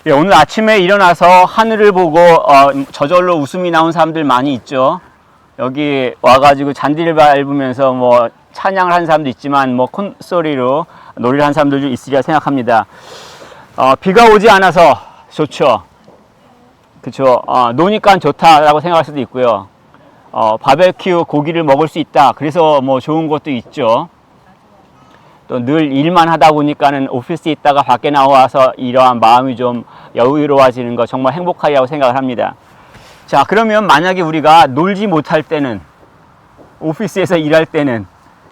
예, 오늘 아침에 일어나서 하늘을 보고 저절로 웃음이 나온 사람들 많이 있죠. 여기 와가지고 잔디를 밟으면서 뭐 찬양을 한 사람도 있지만 뭐 콧소리로 노래를 한 사람들도 있으리라 생각합니다. 비가 오지 않아서 좋죠. 그렇죠. 노니까 좋다라고 생각할 수도 있고요. 바베큐 고기를 먹을 수 있다. 그래서 뭐 좋은 것도 있죠. 또 늘 일만 하다 보니까는 오피스에 있다가 밖에 나와서 이러한 마음이 좀 여유로워지는 거 정말 행복하다고 생각을 합니다. 자, 그러면 만약에 우리가 놀지 못할 때는, 오피스에서 일할 때는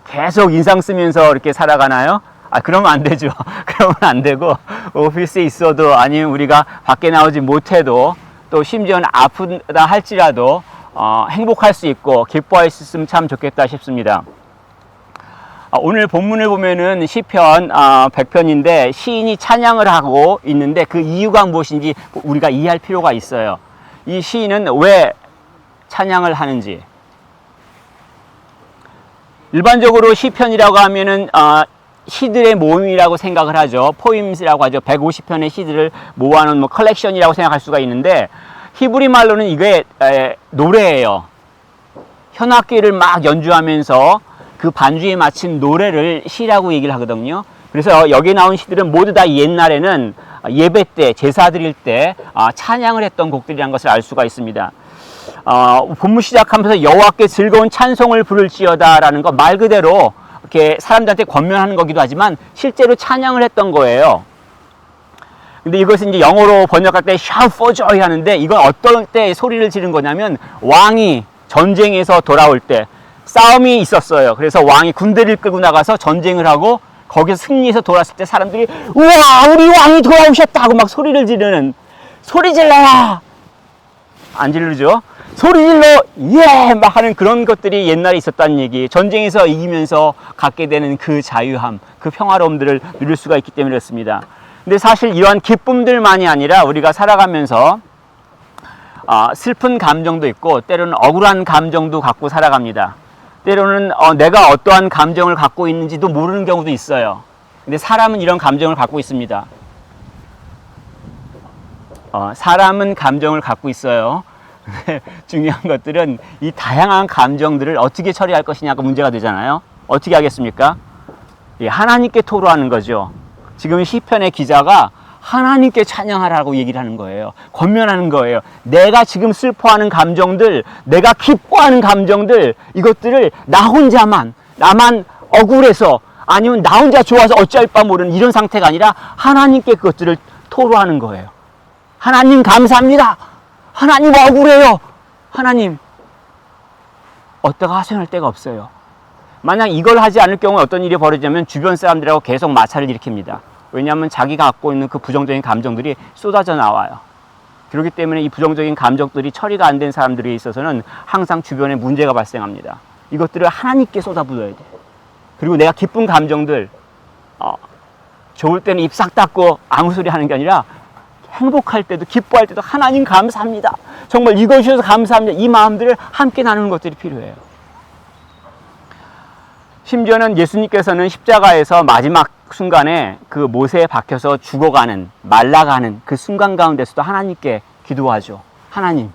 계속 인상 쓰면서 이렇게 살아가나요? 그러면 안 되죠. 그러면 안 되고, 오피스에 있어도 아니면 우리가 밖에 나오지 못해도 또 심지어는 아프다 할지라도 행복할 수 있고 기뻐할 수 있으면 참 좋겠다 싶습니다. 오늘 본문을 보면은 시편 100편인데 시인이 찬양을 하고 있는데 그 이유가 무엇인지 우리가 이해할 필요가 있어요. 이 시인은 왜 찬양을 하는지. 일반적으로 시편이라고 하면은 시들의 모임이라고 생각을 하죠. 포임스라고 하죠. 150편의 시들을 모아놓은 뭐 컬렉션이라고 생각할 수가 있는데 히브리 말로는 이게 노래예요. 현악기를 막 연주하면서 그 반주에 맞춘 노래를 시라고 얘기를 하거든요. 그래서 여기 나온 시들은 모두 다 옛날에는 예배 때, 제사 드릴 때 찬양을 했던 곡들이라는 것을 알 수가 있습니다. 본문 시작하면서 여호와께 즐거운 찬송을 부를지어다 라는 거 말 그대로 이렇게 사람들한테 권면하는 거기도 하지만 실제로 찬양을 했던 거예요. 근데 이것은 이제 영어로 번역할 때 shout for joy 하는데 이건 어떤 때 소리를 지른 거냐면 왕이 전쟁에서 돌아올 때 싸움이 있었어요. 그래서 왕이 군대를 끌고 나가서 전쟁을 하고 거기서 승리해서 돌아왔을 때 사람들이 우와 우리 왕이 돌아오셨다고 막 소리를 지르는, 소리 질러라 안 지르죠? 소리 질러 예 막 하는 그런 것들이 옛날에 있었다는 얘기. 전쟁에서 이기면서 갖게 되는 그 자유함, 그 평화로움들을 누릴 수가 있기 때문에 그렇습니다. 근데 사실 이러한 기쁨들만이 아니라 우리가 살아가면서 슬픈 감정도 있고 때로는 억울한 감정도 갖고 살아갑니다. 때로는 내가 어떠한 감정을 갖고 있는지도 모르는 경우도 있어요. 근데 사람은 이런 감정을 갖고 있습니다. 사람은 감정을 갖고 있어요. 중요한 것들은 이 다양한 감정들을 어떻게 처리할 것이냐가 문제가 되잖아요. 어떻게 하겠습니까? 하나님께 토로하는 거죠. 지금 시편의 기자가 하나님께 찬양하라고 얘기를 하는 거예요. 권면하는 거예요. 내가 지금 슬퍼하는 감정들, 내가 기뻐하는 감정들, 이것들을 나 혼자만, 나만 억울해서 아니면 나 혼자 좋아서 어찌할 바 모르는 이런 상태가 아니라 하나님께 그것들을 토로하는 거예요. 하나님 감사합니다. 하나님 억울해요. 하나님 어디다가 하소연할 데가 없어요. 만약 이걸 하지 않을 경우에 어떤 일이 벌어지냐면 주변 사람들하고 계속 마찰을 일으킵니다. 왜냐하면 자기가 갖고 있는 그 부정적인 감정들이 쏟아져 나와요. 그렇기 때문에 이 부정적인 감정들이 처리가 안 된 사람들에 있어서는 항상 주변에 문제가 발생합니다. 이것들을 하나님께 쏟아부어야 돼. 그리고 내가 기쁜 감정들, 좋을 때는 입 싹 닫고 아무 소리 하는 게 아니라 행복할 때도 기뻐할 때도 하나님 감사합니다. 정말 이거 주셔서 감사합니다. 이 마음들을 함께 나누는 것들이 필요해요. 심지어는 예수님께서는 십자가에서 마지막 순간에 그 못에 박혀서 죽어가는, 말라가는 그 순간 가운데서도 하나님께 기도하죠. 하나님,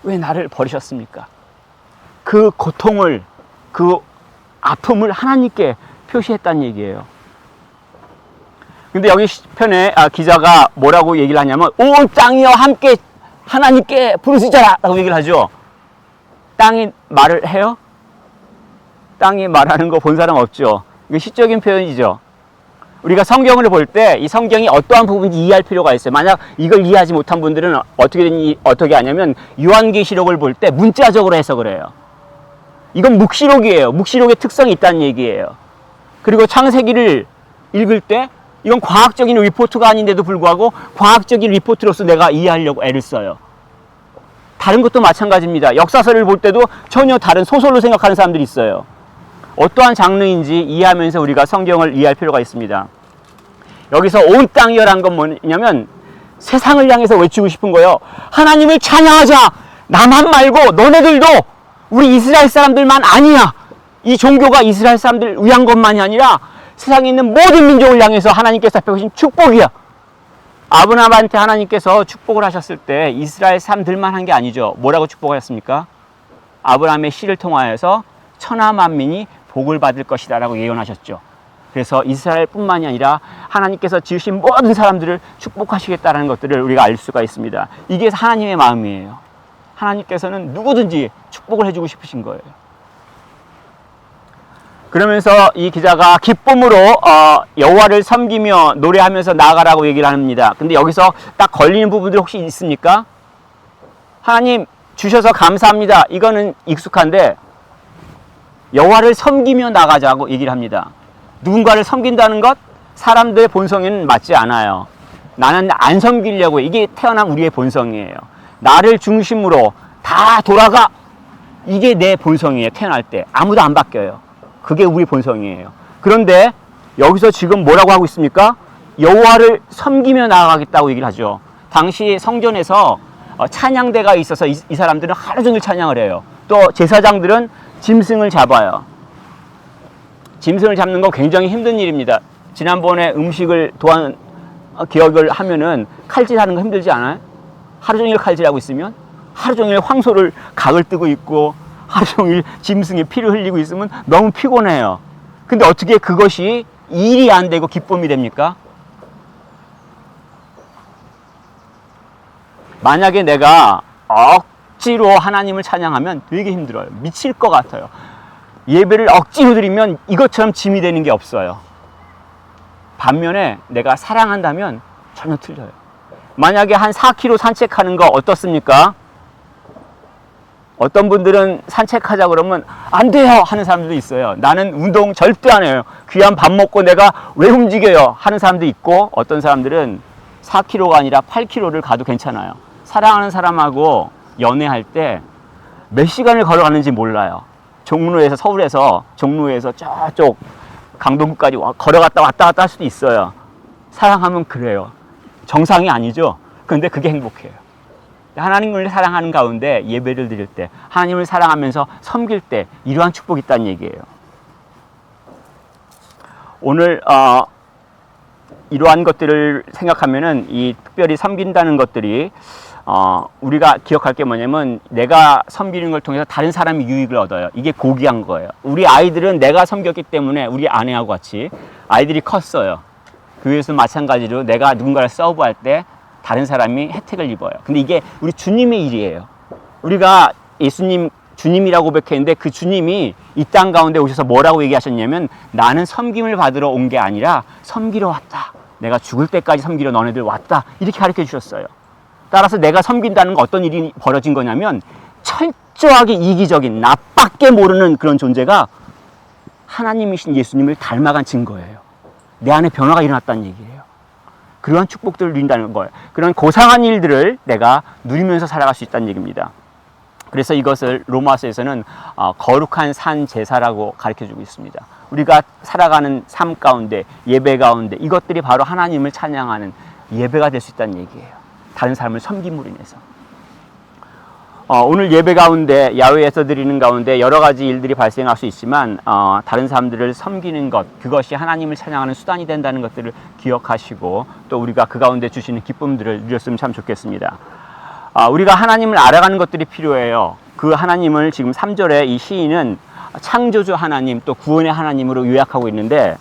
왜 나를 버리셨습니까? 그 고통을, 그 아픔을 하나님께 표시했다는 얘기예요. 근데 여기 시편에 기자가 뭐라고 얘기를 하냐면 온 땅이여 함께 하나님께 부르짖어라 라고 얘기를 하죠. 땅이 말을 해요? 땅이 말하는 거 본 사람 없죠. 이거 시적인 표현이죠. 우리가 성경을 볼 때 이 성경이 어떠한 부분인지 이해할 필요가 있어요. 만약 이걸 이해하지 못한 분들은 어떻게 하냐면 요한계시록을 볼 때 문자적으로 해석을 해요. 이건 묵시록이에요. 묵시록의 특성이 있다는 얘기예요. 그리고 창세기를 읽을 때 이건 과학적인 리포트가 아닌데도 불구하고 과학적인 리포트로서 내가 이해하려고 애를 써요. 다른 것도 마찬가지입니다. 역사서를 볼 때도 전혀 다른 소설로 생각하는 사람들이 있어요. 어떠한 장르인지 이해하면서 우리가 성경을 이해할 필요가 있습니다. 여기서 온 땅이여란 건 뭐냐면 세상을 향해서 외치고 싶은 거예요. 하나님을 찬양하자. 나만 말고 너네들도 우리 이스라엘 사람들만 아니야. 이 종교가 이스라엘 사람들을 위한 것만이 아니라 세상에 있는 모든 민족을 향해서 하나님께서 베푸신 축복이야. 아브라함한테 하나님께서 축복을 하셨을 때 이스라엘 사람들만 한 게 아니죠. 뭐라고 축복하셨습니까? 아브라함의 씨를 통하여서 천하 만민이 복을 받을 것이다 라고 예언하셨죠. 그래서 이스라엘뿐만이 아니라 하나님께서 지으신 모든 사람들을 축복하시겠다는 것들을 우리가 알 수가 있습니다. 이게 하나님의 마음이에요. 하나님께서는 누구든지 축복을 해주고 싶으신 거예요. 그러면서 이 기자가 기쁨으로 여호와를 섬기며 노래하면서 나아가라고 얘기를 합니다. 근데 여기서 딱 걸리는 부분들 혹시 있습니까? 하나님 주셔서 감사합니다. 이거는 익숙한데 여호와를 섬기며 나가자고 얘기를 합니다. 누군가를 섬긴다는 것 사람들의 본성에는 맞지 않아요. 나는 안 섬기려고, 이게 태어난 우리의 본성이에요. 나를 중심으로 다 돌아가, 이게 내 본성이에요. 태어날 때 아무도 안 바뀌어요. 그게 우리 본성이에요. 그런데 여기서 지금 뭐라고 하고 있습니까? 여호와를 섬기며 나아가겠다고 얘기를 하죠. 당시 성전에서 찬양대가 있어서 이 사람들은 하루 종일 찬양을 해요. 또 제사장들은 짐승을 잡아요. 짐승을 잡는 거 굉장히 힘든 일입니다. 지난번에 음식을 도한 기억을 하면은 칼질하는 거 힘들지 않아요? 하루 종일 칼질하고 있으면 하루 종일 황소를 각을 뜨고 있고 하루 종일 짐승이 피를 흘리고 있으면 너무 피곤해요. 근데 어떻게 그것이 일이 안 되고 기쁨이 됩니까? 만약에 내가 억지로 하나님을 찬양하면 되게 힘들어요. 미칠 것 같아요. 예배를 억지로 드리면 이것처럼 짐이 되는 게 없어요. 반면에 내가 사랑한다면 전혀 틀려요. 만약에 한 4km 산책하는 거 어떻습니까? 어떤 분들은 산책하자 그러면 안 돼요 하는 사람들도 있어요. 나는 운동 절대 안 해요. 귀한 밥 먹고 내가 왜 움직여요 하는 사람도 있고, 어떤 사람들은 4km가 아니라 8km를 가도 괜찮아요. 사랑하는 사람하고 연애할 때 몇 시간을 걸어가는지 몰라요. 종로에서, 서울에서 종로에서 저쪽 강동구까지 걸어갔다 왔다 갔다 할 수도 있어요. 사랑하면 그래요. 정상이 아니죠. 그런데 그게 행복해요. 하나님을 사랑하는 가운데 예배를 드릴 때, 하나님을 사랑하면서 섬길 때 이러한 축복이 있다는 얘기예요. 오늘 이러한 것들을 생각하면은 이 특별히 섬긴다는 것들이 우리가 기억할 게 뭐냐면, 내가 섬기는 걸 통해서 다른 사람이 유익을 얻어요. 이게 고귀한 거예요. 우리 아이들은 내가 섬겼기 때문에, 우리 아내하고 같이 아이들이 컸어요. 교회에서 마찬가지로 내가 누군가를 서브할 때 다른 사람이 혜택을 입어요. 근데 이게 우리 주님의 일이에요. 우리가 예수님 주님이라고 고백했는데 그 주님이 이 땅 가운데 오셔서 뭐라고 얘기하셨냐면, 나는 섬김을 받으러 온 게 아니라 섬기러 왔다. 내가 죽을 때까지 섬기러 너네들 왔다. 이렇게 가르쳐 주셨어요. 따라서 내가 섬긴다는 건 어떤 일이 벌어진 거냐면, 철저하게 이기적인 나밖에 모르는 그런 존재가 하나님이신 예수님을 닮아간 증거예요. 내 안에 변화가 일어났다는 얘기예요. 그러한 축복들을 누린다는 거예요. 그런 고상한 일들을 내가 누리면서 살아갈 수 있다는 얘기입니다. 그래서 이것을 로마서에서는 거룩한 산 제사라고 가르쳐주고 있습니다. 우리가 살아가는 삶 가운데, 예배 가운데 이것들이 바로 하나님을 찬양하는 예배가 될 수 있다는 얘기예요. 다른 사람을 섬김으로 인해서. 오늘 예배 가운데, 야외에서 드리는 가운데 여러 가지 일들이 발생할 수 있지만 다른 사람들을 섬기는 것, 그것이 하나님을 찬양하는 수단이 된다는 것들을 기억하시고, 또 우리가 그 가운데 주시는 기쁨들을 누렸으면 참 좋겠습니다. 우리가 하나님을 알아가는 것들이 필요해요. 그 하나님을 지금 3절에 이 시인은 창조주 하나님, 또 구원의 하나님으로 요약하고 있는데,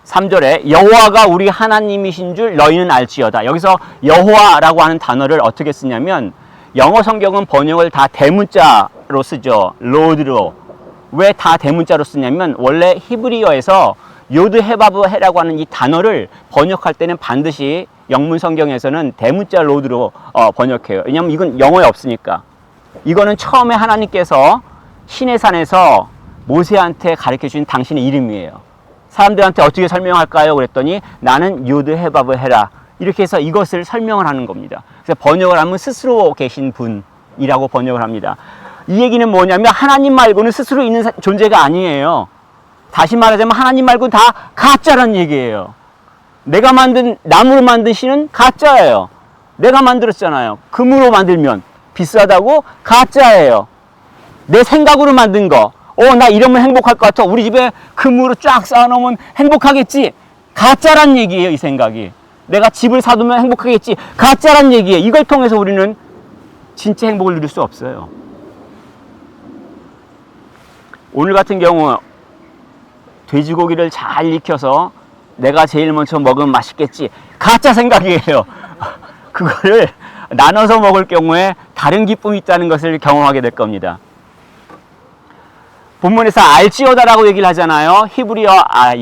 3절에 여호와가 우리 하나님이신 줄 너희는 알지어다. 여기서 여호와라고 하는 단어를 어떻게 쓰냐면, 영어 성경은 번역을 다 대문자로 쓰죠. 로드로. 왜 다 대문자로 쓰냐면, 원래 히브리어에서 요드 헤바브 헤라고 하는 이 단어를 번역할 때는 반드시 영문 성경에서는 대문자 로드로 번역해요. 왜냐하면 이건 영어에 없으니까. 이거는 처음에 하나님께서 시내산에서 모세한테 가르쳐준 당신의 이름이에요. 사람들한테 어떻게 설명할까요? 그랬더니 나는 요드 헤바브 헤라, 이렇게 해서 이것을 설명을 하는 겁니다. 그래서 번역을 하면 스스로 계신 분이라고 번역을 합니다. 이 얘기는 뭐냐면, 하나님 말고는 스스로 있는 존재가 아니에요. 다시 말하자면 하나님 말고는 다 가짜란 얘기예요. 내가 만든, 나무로 만든 신은 가짜예요. 내가 만들었잖아요. 금으로 만들면 비싸다고? 가짜예요. 내 생각으로 만든 거, 나 이러면 행복할 것 같아, 우리 집에 금으로 쫙 쌓아놓으면 행복하겠지, 가짜란 얘기예요. 이 생각이. 내가 집을 사두면 행복하겠지. 가짜란 얘기예요. 이걸 통해서 우리는 진짜 행복을 누릴 수 없어요. 오늘 같은 경우 돼지고기를 잘 익혀서 내가 제일 먼저 먹으면 맛있겠지. 가짜 생각이에요. 그거를 나눠서 먹을 경우에 다른 기쁨이 있다는 것을 경험하게 될 겁니다. 본문에서 알지오다라고 얘기를 하잖아요. 히브리어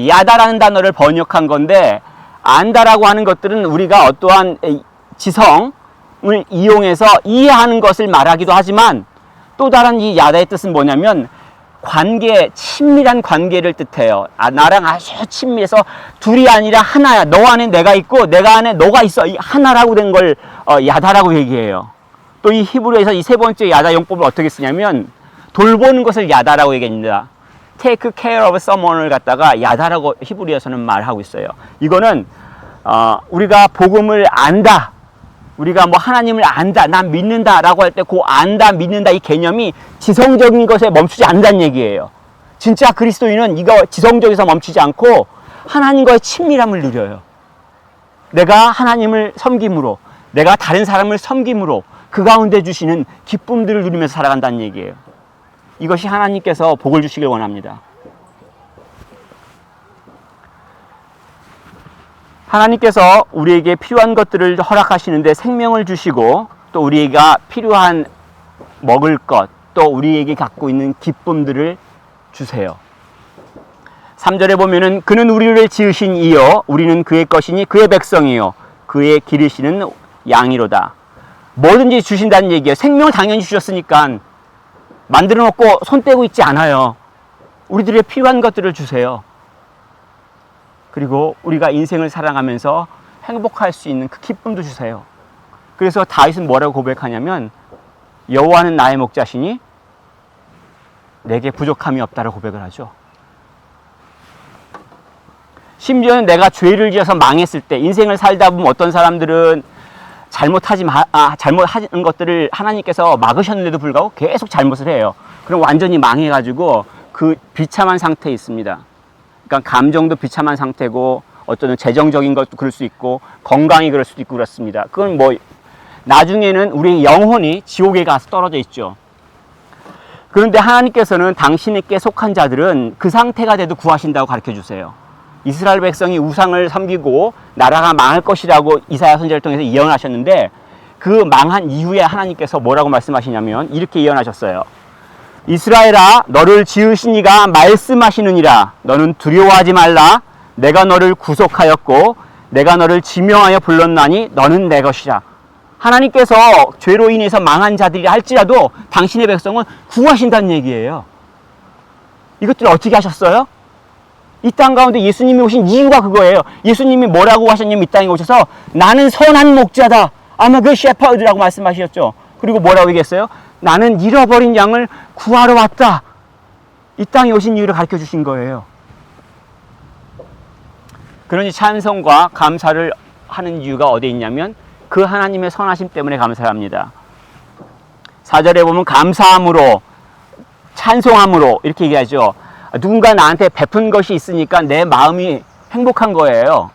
야다라는 단어를 번역한 건데, 안다라고 하는 것들은 우리가 어떠한 지성을 이용해서 이해하는 것을 말하기도 하지만, 또 다른 이 야다의 뜻은 뭐냐면 관계, 친밀한 관계를 뜻해요. 나랑 아주 친밀해서 둘이 아니라 하나야. 너 안에 내가 있고 내가 안에 너가 있어. 이 하나라고 된 걸 야다라고 얘기해요. 또 이 히브리어에서 이 세 번째 야다 용법을 어떻게 쓰냐면 돌보는 것을 야다라고 얘기합니다. Take care of someone을 갖다가 야다라고 히브리어에서는 말하고 있어요. 이거는 우리가 복음을 안다, 우리가 뭐 하나님을 안다, 난 믿는다 라고 할 때 그 안다, 믿는다 이 개념이 지성적인 것에 멈추지 않는다는 얘기예요. 진짜 그리스도인은 이거 지성적에서 멈추지 않고 하나님과의 친밀함을 누려요. 내가 하나님을 섬김으로, 내가 다른 사람을 섬김으로 그 가운데 주시는 기쁨들을 누리면서 살아간다는 얘기예요. 이것이 하나님께서 복을 주시길 원합니다. 하나님께서 우리에게 필요한 것들을 허락하시는데 생명을 주시고, 또 우리가 필요한 먹을 것, 또 우리에게 갖고 있는 기쁨들을 주세요. 3절에 보면은 그는 우리를 지으신 이요 우리는 그의 것이니 그의 백성이요 그의 기르시는 양이로다. 뭐든지 주신다는 얘기예요. 생명을 당연히 주셨으니까 만들어 놓고 손 떼고 있지 않아요. 우리들의 필요한 것들을 주세요. 그리고 우리가 인생을 살아가면서 행복할 수 있는 그 기쁨도 주세요. 그래서 다윗은 뭐라고 고백하냐면 여호와는 나의 목자시니 내게 부족함이 없다라고 고백을 하죠. 심지어는 내가 죄를 지어서 망했을 때, 인생을 살다 보면 어떤 사람들은 잘못하는 것들을 하나님께서 막으셨는데도 불구하고 계속 잘못을 해요. 그럼 완전히 망해가지고 그 비참한 상태에 있습니다. 그러니까 감정도 비참한 상태고, 어떤 재정적인 것도 그럴 수 있고, 건강이 그럴 수도 있고 그렇습니다. 그건 뭐 나중에는 우리의 영혼이 지옥에 가서 떨어져 있죠. 그런데 하나님께서는 당신에게 속한 자들은 그 상태가 돼도 구하신다고 가르쳐 주세요. 이스라엘 백성이 우상을 섬기고 나라가 망할 것이라고 이사야 선지자를 통해서 예언하셨는데, 그 망한 이후에 하나님께서 뭐라고 말씀하시냐면 이렇게 예언하셨어요. 이스라엘아, 너를 지으신 이가 말씀하시느니라. 너는 두려워하지 말라. 내가 너를 구속하였고 내가 너를 지명하여 불렀나니 너는 내 것이라. 하나님께서 죄로 인해서 망한 자들이 할지라도 당신의 백성은 구하신다는 얘기예요. 이것들을 어떻게 하셨어요? 이 땅 가운데 예수님이 오신 이유가 그거예요. 예수님이 뭐라고 하셨냐면 이 땅에 오셔서 나는 선한 목자다, I'm a good shepherd라고 말씀하셨죠. 그리고 뭐라고 얘기했어요? 나는 잃어버린 양을 구하러 왔다. 이 땅에 오신 이유를 가르쳐 주신 거예요. 그러니 찬송과 감사를 하는 이유가 어디에 있냐면 그 하나님의 선하심 때문에 감사를 합니다. 4절에 보면 감사함으로, 찬송함으로 이렇게 얘기하죠. 누군가 나한테 베푼 것이 있으니까 내 마음이 행복한 거예요.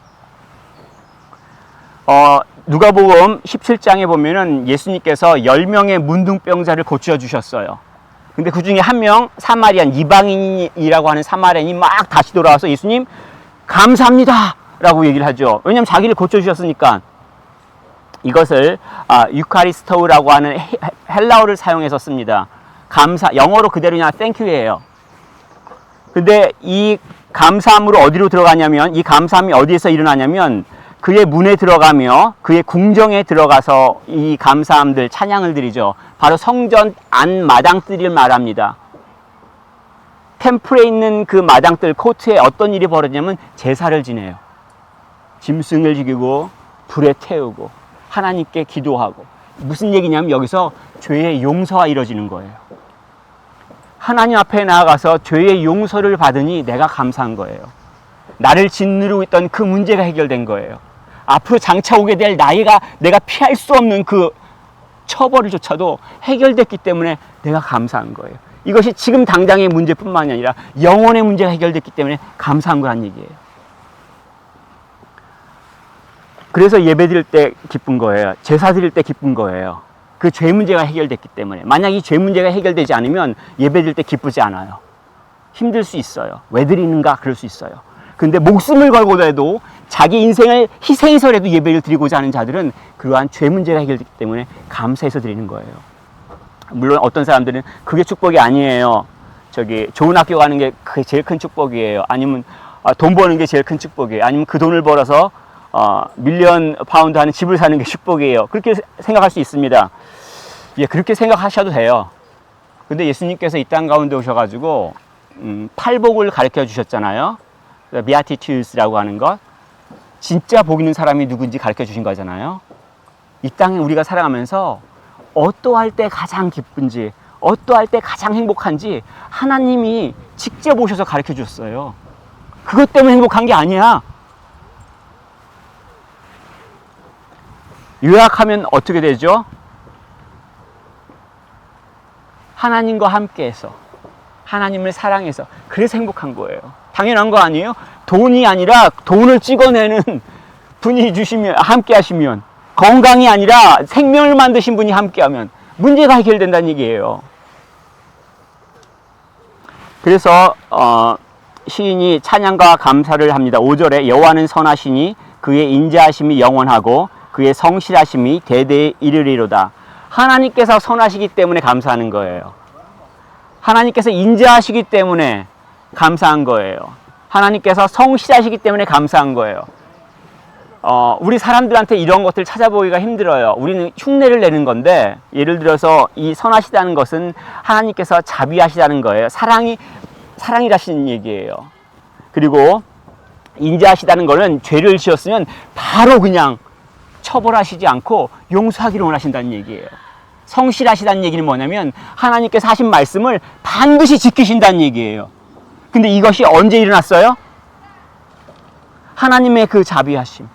누가복음 17장에 보면은 예수님께서 10명의 문둥병자를 고쳐 주셨어요. 근데 그 중에 한 명, 사마리안, 이방인이라고 하는 사마리안이 막 다시 돌아와서 예수님 감사합니다 라고 얘기를 하죠. 왜냐하면 자기를 고쳐 주셨으니까. 이것을 유카리스토우라고 하는 헬라어를 사용해서 씁니다. 감사, 영어로 그대로 그냥 thank you예요. 근데 이 감사함으로 어디로 들어가냐면, 이 감사함이 어디에서 일어나냐면 그의 문에 들어가며 그의 궁정에 들어가서 이 감사함들, 찬양을 드리죠. 바로 성전 안 마당들을 말합니다. 템플에 있는 그 마당들, 코트에 어떤 일이 벌어지냐면 제사를 지내요. 짐승을 죽이고 불에 태우고 하나님께 기도하고. 무슨 얘기냐면 여기서 죄의 용서가 이루어지는 거예요. 하나님 앞에 나아가서 죄의 용서를 받으니 내가 감사한 거예요. 나를 짓누르고 있던 그 문제가 해결된 거예요. 앞으로 장차 오게 될 내가 피할 수 없는 그 처벌조차도 해결됐기 때문에 내가 감사한 거예요. 이것이 지금 당장의 문제뿐만이 아니라 영혼의 문제가 해결됐기 때문에 감사한 거란 얘기예요. 그래서 예배 드릴 때 기쁜 거예요. 제사 드릴 때 기쁜 거예요. 그 죄 문제가 해결됐기 때문에. 만약 이 죄 문제가 해결되지 않으면 예배 드릴 때 기쁘지 않아요. 힘들 수 있어요. 왜 드리는가? 그럴 수 있어요. 근데 목숨을 걸고라도 자기 인생을 희생해서라도 예배를 드리고자 하는 자들은 그러한 죄 문제가 해결됐기 때문에 감사해서 드리는 거예요. 물론 어떤 사람들은 그게 축복이 아니에요. 좋은 학교 가는 게 그게 제일 큰 축복이에요. 아니면 돈 버는 게 제일 큰 축복이에요. 아니면 그 돈을 벌어서 밀리언 파운드 하는 집을 사는 게 축복이에요. 그렇게 생각할 수 있습니다. 예, 그렇게 생각하셔도 돼요. 근데 예수님께서 이 땅 가운데 오셔가지고 팔복을 가르쳐 주셨잖아요. 비아티튜스라고 하는 것. 진짜 복 있는 사람이 누군지 가르쳐 주신 거잖아요. 이 땅에 우리가 살아가면서 어떠할 때 가장 기쁜지, 어떠할 때 가장 행복한지 하나님이 직접 오셔서 가르쳐 주셨어요. 그것 때문에 행복한 게 아니야. 요약하면 어떻게 되죠? 하나님과 함께해서, 하나님을 사랑해서, 그래서 행복한 거예요. 당연한 거 아니에요? 돈이 아니라 돈을 찍어내는 분이 주시면, 함께 하시면, 건강이 아니라 생명을 만드신 분이 함께하면 문제가 해결된다는 얘기예요. 그래서 시인이 찬양과 감사를 합니다. 5절에 여호와는 선하시니 그의 인자하심이 영원하고 그의 성실하심이 대대에 이르리로다. 하나님께서 선하시기 때문에 감사하는 거예요. 하나님께서 인자하시기 때문에 감사한 거예요. 하나님께서 성실하시기 때문에 감사한 거예요. 우리 사람들한테 이런 것들 찾아보기가 힘들어요. 우리는 흉내를 내는 건데, 예를 들어서 이 선하시다는 것은 하나님께서 자비하시다는 거예요. 사랑이라시는 얘기예요. 그리고 인자하시다는 거는 죄를 지었으면 바로 그냥 처벌하시지 않고 용서하기를 원하신다는 얘기예요. 성실하시다는 얘기는 뭐냐면 하나님께서 하신 말씀을 반드시 지키신다는 얘기예요. 근데 이것이 언제 일어났어요? 하나님의 그 자비하심,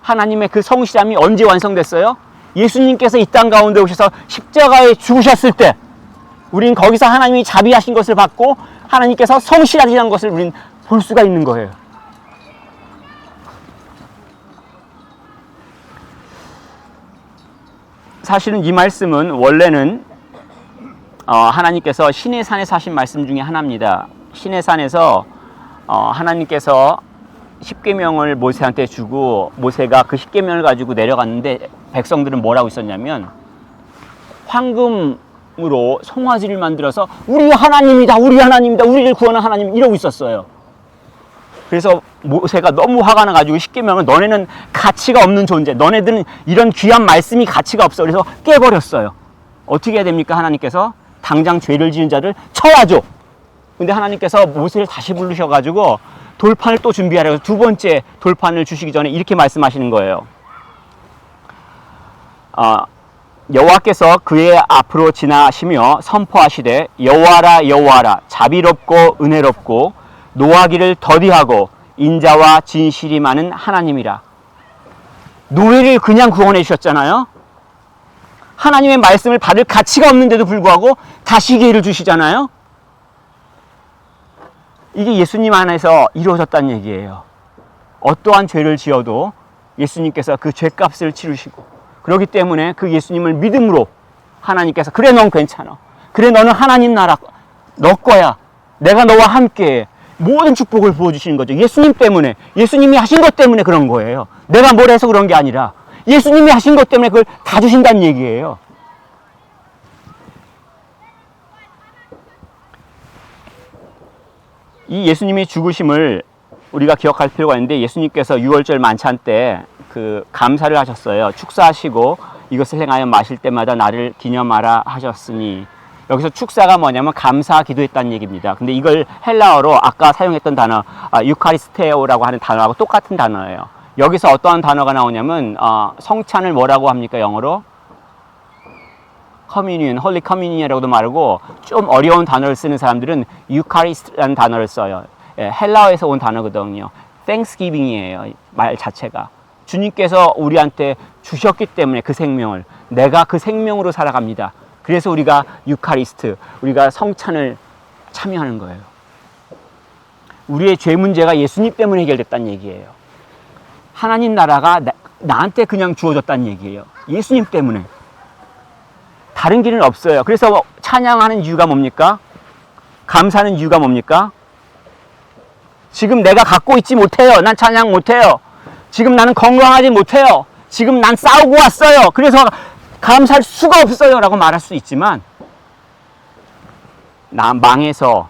하나님의 그 성실함이 언제 완성됐어요? 예수님께서 이 땅 가운데 오셔서 십자가에 죽으셨을 때 우린 거기서 하나님이 자비하신 것을 받고 하나님께서 성실하시다는 것을 우린 볼 수가 있는 거예요. 사실은 이 말씀은 원래는 하나님께서 시내 산에서 하신 말씀 중에 하나입니다. 시내 산에서 하나님께서 십계명을 모세한테 주고 모세가 그 십계명을 가지고 내려갔는데 백성들은 뭐라고 있었냐면 황금으로 송아지를 만들어서 우리 하나님이다, 우리 하나님이다, 우리를 구원한 하나님 이러고 있었어요. 그래서 모세가 너무 화가 나가지고 십계명을 너네는 가치가 없는 존재, 너네들은 이런 귀한 말씀이 가치가 없어. 그래서 깨버렸어요. 어떻게 해야 됩니까? 하나님께서 당장 죄를 지은 자를 쳐야죠. 근데 하나님께서 모세를 다시 부르셔가지고 돌판을 또 준비하라고 해서 두 번째 돌판을 주시기 전에 이렇게 말씀하시는 거예요. 여호와께서 그의 앞으로 지나시며 선포하시되 여호와라 여호와라 자비롭고 은혜롭고 노하기를 더디하고 인자와 진실이 많은 하나님이라. 노예를 그냥 구원해 주셨잖아요. 하나님의 말씀을 받을 가치가 없는데도 불구하고 다시 기회를 주시잖아요. 이게 예수님 안에서 이루어졌다는 얘기예요. 어떠한 죄를 지어도 예수님께서 그 죄값을 치르시고, 그렇기 때문에 그 예수님을 믿음으로 하나님께서 그래 넌 괜찮아, 그래 너는 하나님 나라 너 거야, 내가 너와 함께해, 모든 축복을 부어주시는 거죠. 예수님 때문에, 예수님이 하신 것 때문에 그런 거예요. 내가 뭘 해서 그런 게 아니라 예수님이 하신 것 때문에 그걸 다 주신다는 얘기예요. 이 예수님이 죽으심을 우리가 기억할 필요가 있는데, 예수님께서 유월절 만찬 때 그 감사를 하셨어요. 축사하시고 이것을 행하여 마실 때마다 나를 기념하라 하셨으니, 여기서 축사가 뭐냐면 감사 기도했다는 얘기입니다. 근데 이걸 헬라어로 아까 사용했던 단어 유카리스테오라고 하는 단어하고 똑같은 단어예요. 여기서 어떠한 단어가 나오냐면 성찬을 뭐라고 합니까? 영어로 커뮤니언, 홀리 커뮤니언이라고도 말하고, 좀 어려운 단어를 쓰는 사람들은 유카리스트라는 단어를 써요. 예, 헬라어에서 온 단어거든요. 땡스기빙이에요, 말 자체가. 주님께서 우리한테 주셨기 때문에 그 생명을, 내가 그 생명으로 살아갑니다. 그래서 우리가 유카리스트, 우리가 성찬을 참여하는 거예요. 우리의 죄 문제가 예수님 때문에 해결됐다는 얘기예요. 하나님 나라가 나한테 그냥 주어졌다는 얘기예요. 예수님 때문에. 다른 길은 없어요. 그래서 찬양하는 이유가 뭡니까? 감사하는 이유가 뭡니까? 지금 내가 갖고 있지 못해요. 난 찬양 못해요. 지금 나는 건강하지 못해요. 지금 난 싸우고 왔어요. 그래서 감사할 수가 없어요. 라고 말할 수 있지만, 나 망해서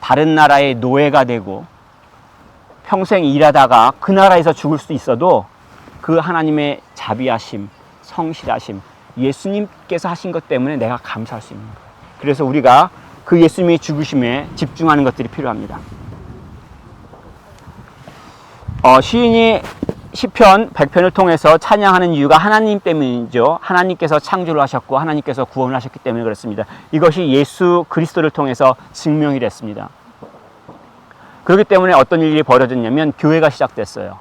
다른 나라의 노예가 되고 평생 일하다가 그 나라에서 죽을 수 있어도 그 하나님의 자비하심, 성실하심, 예수님께서 하신 것 때문에 내가 감사할 수 있는 거예요. 그래서 우리가 그 예수님의 죽으심에 집중하는 것들이 필요합니다. 시인이 시편 100편을 통해서 찬양하는 이유가 하나님 때문이죠. 하나님께서 창조를 하셨고 하나님께서 구원을 하셨기 때문에 그렇습니다. 이것이 예수 그리스도를 통해서 증명이 됐습니다. 그렇기 때문에 어떤 일이 벌어졌냐면 교회가 시작됐어요.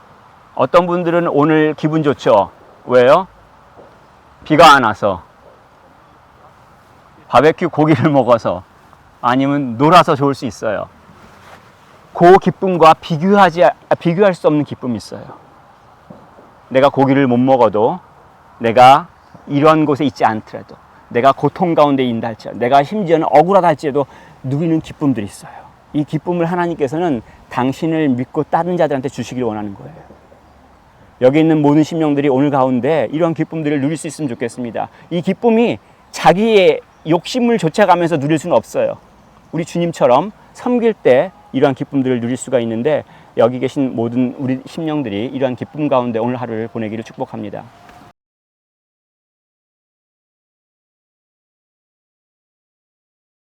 어떤 분들은 오늘 기분 좋죠. 왜요? 비가 안 와서, 바베큐 고기를 먹어서, 아니면 놀아서 좋을 수 있어요. 그 기쁨과 비교할 수 없는 기쁨이 있어요. 내가 고기를 못 먹어도, 내가 이런 곳에 있지 않더라도, 내가 고통 가운데 있다 할지라도, 내가 심지어는 억울하다 할지라도 누리는 기쁨들이 있어요. 이 기쁨을 하나님께서는 당신을 믿고 다른 자들한테 주시기를 원하는 거예요. 여기 있는 모든 심령들이 오늘 가운데 이러한 기쁨들을 누릴 수 있으면 좋겠습니다. 이 기쁨이 자기의 욕심을 쫓아가면서 누릴 수는 없어요. 우리 주님처럼 섬길 때 이러한 기쁨들을 누릴 수가 있는데, 여기 계신 모든 우리 심령들이 이러한 기쁨 가운데 오늘 하루를 보내기를 축복합니다.